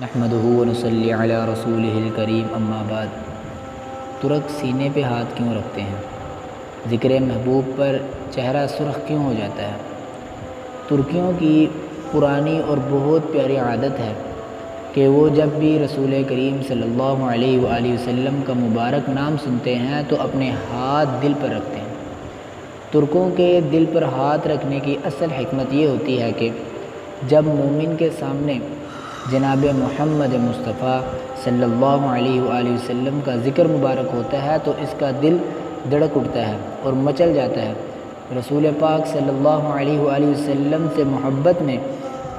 نحمدہ ونصلی علی رسولہ الکریم اما بعد۔ ترک سینے پہ ہاتھ کیوں رکھتے ہیں؟ ذکر محبوب پر چہرہ سرخ کیوں ہو جاتا ہے؟ ترکیوں کی پرانی اور بہت پیاری عادت ہے کہ وہ جب بھی رسول کریم صلی اللہ علیہ وآلہ وسلم کا مبارک نام سنتے ہیں تو اپنے ہاتھ دل پر رکھتے ہیں۔ ترکوں کے دل پر ہاتھ رکھنے کی اصل حکمت یہ ہوتی ہے کہ جب مومن کے سامنے جناب محمد مصطفیٰ صلی اللہ علیہ وآلہ وسلم کا ذکر مبارک ہوتا ہے تو اس کا دل دھڑک اٹھتا ہے اور مچل جاتا ہے۔ رسول پاک صلی اللہ علیہ وآلہ وسلم سے محبت میں،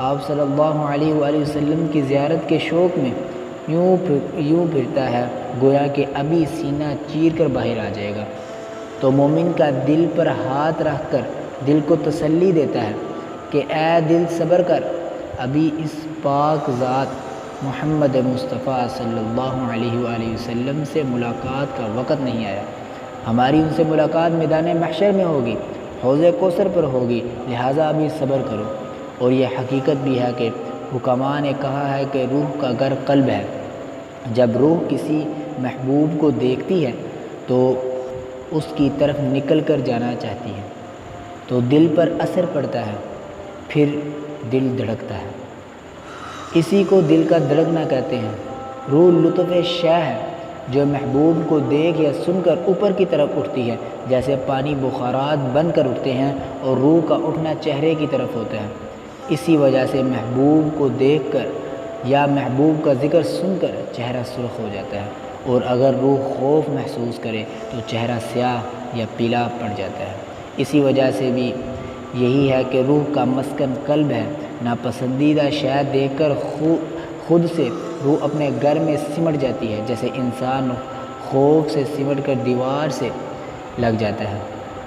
آپ صلی اللہ علیہ وآلہ وسلم کی زیارت کے شوق میں یوں پھرتا ہے گویا کہ ابھی سینہ چیر کر باہر آ جائے گا۔ تو مومن کا دل پر ہاتھ رکھ کر دل کو تسلی دیتا ہے کہ اے دل صبر کر، ابھی اس پاک ذات محمد مصطفیٰ صلی اللہ علیہ وآلہ وسلم سے ملاقات کا وقت نہیں آیا۔ ہماری ان سے ملاقات میدان محشر میں ہوگی، حوض کوثر پر ہوگی، لہٰذا ابھی صبر کرو۔ اور یہ حقیقت بھی ہے کہ حکماء نے کہا ہے کہ روح کا گھر قلب ہے۔ جب روح کسی محبوب کو دیکھتی ہے تو اس کی طرف نکل کر جانا چاہتی ہے، تو دل پر اثر پڑتا ہے، پھر دل دھڑکتا ہے۔ اسی کو دل کا دھڑکنا کہتے ہیں۔ روح لطف شہ ہے جو محبوب کو دیکھ یا سن کر اوپر کی طرف اٹھتی ہے، جیسے پانی بخارات بن کر اٹھتے ہیں اور روح کا اٹھنا چہرے کی طرف ہوتا ہے۔ اسی وجہ سے محبوب کو دیکھ کر یا محبوب کا ذکر سن کر چہرہ سرخ ہو جاتا ہے، اور اگر روح خوف محسوس کرے تو چہرہ سیاہ یا پیلا پڑ جاتا ہے۔ اسی وجہ سے بھی یہی ہے کہ روح کا مسکن قلب ہے۔ ناپسندیدہ شے دیکھ کر خود سے روح اپنے گھر میں سمٹ جاتی ہے، جیسے انسان خوف سے سمٹ کر دیوار سے لگ جاتا ہے،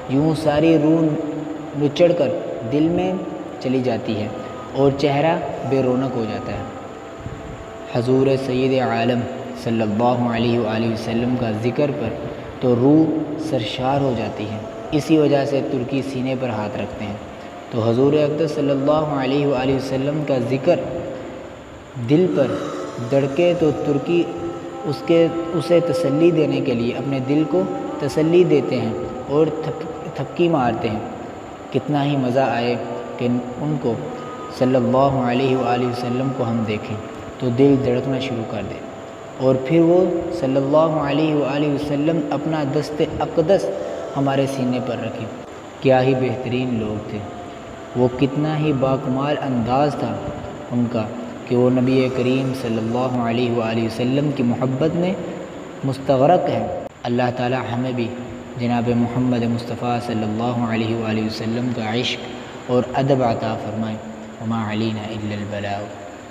یوں ساری روح نچڑ کر دل میں چلی جاتی ہے اور چہرہ بے رونق ہو جاتا ہے۔ حضور سید عالم صلی اللہ علیہ وآلہ وسلم کا ذکر پر تو روح سرشار ہو جاتی ہے۔ اسی وجہ سے ترکی سینے پر ہاتھ رکھتے ہیں۔ تو حضور اقدس صلی اللہ علیہ وآلہ وسلم کا ذکر دل پر دھڑکے تو ترکی اسے تسلی دینے کے لیے اپنے دل کو تسلی دیتے ہیں اور تھپکی مارتے ہیں۔ کتنا ہی مزہ آئے کہ ان کو صلی اللہ علیہ وآلہ وسلم کو ہم دیکھیں تو دل دھڑکنا شروع کر دے، اور پھر وہ صلی اللہ علیہ وآلہ وسلم اپنا دست اقدس ہمارے سینے پر رکھیں۔ کیا ہی بہترین لوگ تھے، وہ کتنا ہی باکمال انداز تھا ان کا کہ وہ نبی کریم صلی اللہ علیہ وآلہ وسلم کی محبت میں مستغرق ہے۔ اللہ تعالی ہمیں بھی جناب محمد مصطفیٰ صلی اللہ علیہ وآلہ وسلم کا عشق اور ادب عطا فرمائے۔ وما علینا الا البلاغ۔